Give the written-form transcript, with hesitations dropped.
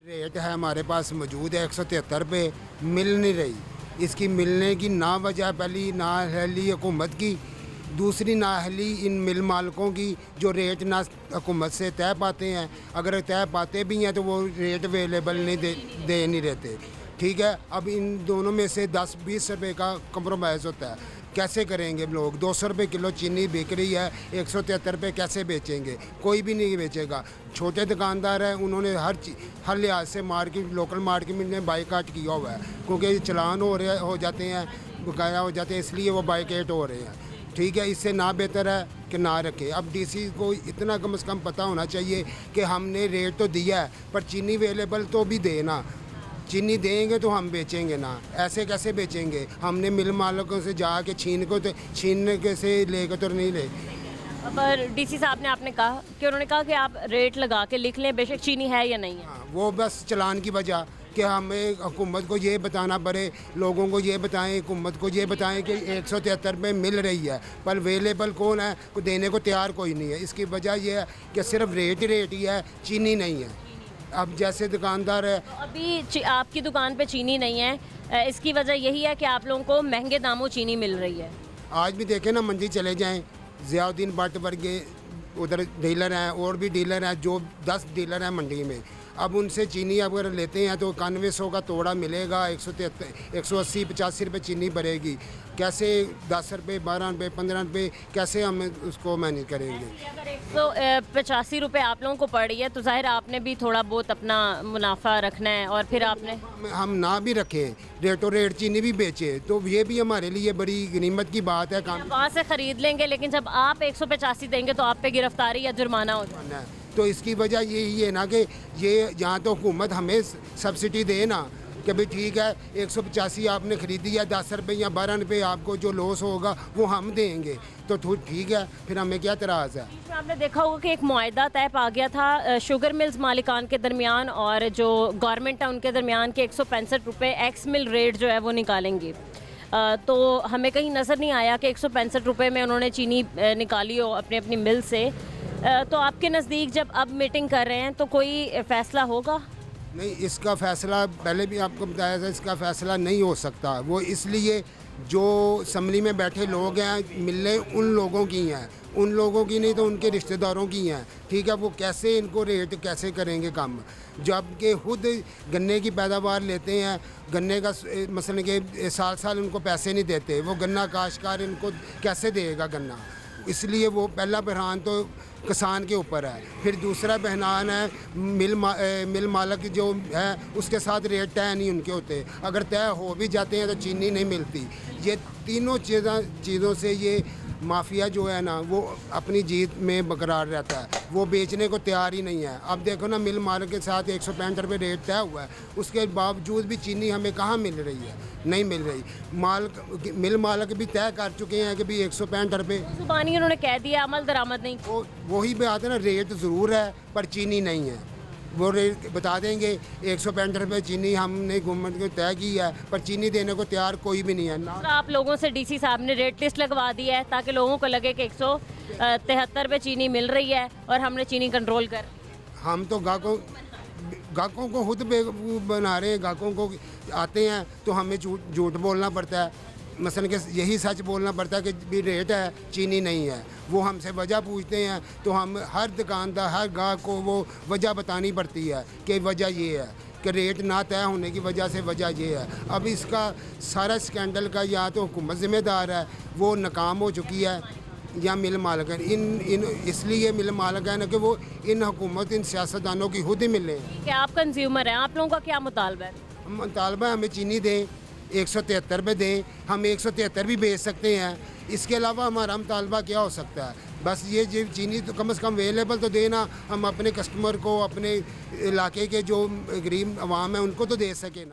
Rate है हमारे पास मौजूद है 173 रुपये, मिल नहीं रही। इसकी मिलने की ना वजह पहली नाअहली हुकूमत की, दूसरी नाअहली इन मिल मालिकों की जो रेट ना हुकूमत से तय पाते हैं। अगर तय पाते भी हैं तो वो रेट अवेलेबल नहीं दे नहीं रहते। ठीक है, अब इन दोनों में से 10-20 रुपये का कंप्रोमाइज़ होता है। कैसे करेंगे लोग? 200 रुपये किलो चीनी बिक रही है, 173 रुपये कैसे बेचेंगे? कोई भी नहीं बेचेगा। छोटे दुकानदार हैं, उन्होंने हर लिहाज से मार्केट लोकल मार्केट में बाइकाट किया हुआ है, क्योंकि चलान हो जाते हैं, बकाया हो जाते हैं, इसलिए वो बाइकाट हो रहे हैं। ठीक है, इससे ना बेहतर है कि ना रखें। अब डीसी को इतना कम से कम पता होना चाहिए कि हमने रेट तो दिया है, पर चीनी अवेलेबल तो भी देना। चीनी देंगे तो हम बेचेंगे ना, ऐसे कैसे बेचेंगे? हमने मिल मालिकों से जाके छीनने के से लेकर तो नहीं ले। पर डीसी साहब ने आपने कहा कि उन्होंने कहा कि आप रेट लगा के लिख लें, बेशक चीनी है या नहीं है। हाँ, वो बस चलान की वजह कि हमें हुकूमत को ये बताना पड़े, लोगों को ये बताएं, हुकूमत को ये बताएं कि 173 रुपये मिल रही है, पर अवेलेबल कौन है? को देने को तैयार कोई नहीं है। इसकी वजह यह है कि सिर्फ रेट ही है, चीनी नहीं है। अब जैसे दुकानदार है, तो अभी आपकी दुकान पे चीनी नहीं है, इसकी वजह यही है कि आप लोगों को महंगे दामों चीनी मिल रही है। आज भी देखें ना, मंडी चले जाएं, ज़ियाउद्दीन भट्ट वर्गे उधर डीलर हैं, और भी डीलर हैं, जो 10 डीलर हैं मंडी में। अब उनसे चीनी अगर लेते हैं तो 9100 का तोड़ा मिलेगा, 180-85 रुपये चीनी भरेगी। कैसे 10 रुपये, 12 रुपये, 15 रुपये कैसे हम उसको मैनेज करेंगे? अगर 185 रुपये आप लोगों को पड़ रही है तो जाहिर आपने भी थोड़ा बहुत अपना मुनाफा रखना है, और फिर आपने हम ना भी रखें, रेटो रेट चीनी भी बेचें, तो ये भी हमारे लिए बड़ी गनीमत की बात है। काम वहाँ से ख़रीद लेंगे, लेकिन जब आप 185 देंगे तो आप पे गिरफ्तारी या जुर्माना हो जाएगा। तो इसकी वजह यही है ना कि ये यहाँ तो हुकूमत हमें सब्सिडी दे ना, कि भाई ठीक है 185 आपने ख़रीदी है, 10 रुपये या 12 रुपये आपको जो लॉस होगा वो हम देंगे, तो ठीक है, फिर हमें क्या एतराज़ है? आपने देखा होगा कि एक मुआहदा तय पा गया था शुगर मिल्स मालिकान के दरमियान और जो गवर्नमेंट है उनके दरमियान के 165 रुपये एक्स मिल रेट जो है वो निकालेंगे। तो हमें कहीं नज़र नहीं आया कि 165 रुपये में उन्होंने चीनी निकाली हो अपनी अपनी मिल से। तो आपके नज़दीक जब अब मीटिंग कर रहे हैं तो कोई फ़ैसला होगा? नहीं, इसका फ़ैसला पहले भी आपको बताया था, इसका फ़ैसला नहीं हो सकता। वो इसलिए जो असम्बली में बैठे लोग हैं, मिलें उन लोगों की हैं, उन लोगों की नहीं तो उनके रिश्तेदारों की हैं। ठीक है, वो कैसे इनको रेट कैसे करेंगे कम, जबकि खुद गन्ने की पैदावार लेते हैं। गन्ने का मसलन के साल उनको पैसे नहीं देते, वो गन्ना काश्तकार इनको कैसे देगा गन्ना? इसलिए वो पहला बहरान तो किसान के ऊपर है। फिर दूसरा बहरान है मिल मालिक जो है, उसके साथ रेट तय नहीं उनके होते। अगर तय हो भी जाते हैं तो चीनी नहीं मिलती। ये तीनों चीज़ों से ये माफिया जो है ना, वो अपनी जीत में बरकरार रहता है, वो बेचने को तैयार ही नहीं है। अब देखो ना, मिल मालिक के साथ 165 रुपये रेट तय हुआ है, उसके बावजूद भी चीनी हमें कहाँ मिल रही है? नहीं मिल रही। मिल मालिक भी तय कर चुके हैं कि भी 165 रुपये जुबानी उन्होंने कह दिया, अमल दरामद नहीं। वही बात है ना, रेट ज़रूर है पर चीनी नहीं है। वो रेट बता देंगे 165 रुपये चीनी हमने गवर्नमेंट को तय की है, पर चीनी देने को तैयार कोई भी नहीं है ना। आप लोगों से डीसी साहब ने रेट लिस्ट लगवा दी है ताकि लोगों को लगे कि 173 रुपये चीनी मिल रही है और हमने चीनी कंट्रोल कर। हम तो गाहकों को खुद बेवकूफ़ बना रहे हैं। गाहकों को आते हैं तो हमें झूठ बोलना पड़ता है, मसलन के यही सच बोलना पड़ता है कि भी रेट है, चीनी नहीं है। वो हमसे वजह पूछते हैं तो हम हर दुकानदार, हर गाहक को वो वजह बतानी पड़ती है कि वजह ये है कि रेट ना तय होने की वजह से वजह ये है। अब इसका सारा स्कैंडल का या तो हुकूमत ज़िम्मेदार है, वो नाकाम हो चुकी है, या मिल मालिक है। इसलिए मिल मालिक है ना कि वो इन हुकूमत, इन सियासतदानों की खुद ही मिले। कि आप कंज्यूमर हैं, आप लोगों का क्या मुतालबा है? मुतालबा हमें चीनी दें, 173 रुपये दें, हम 173 भी बेच सकते हैं। इसके अलावा हमारा मुतालबा क्या हो सकता है? बस ये चीनी तो कम से कम अवेलेबल तो देना, हम अपने कस्टमर को, अपने इलाके के जो गरीब आवाम है उनको तो दे सके ना।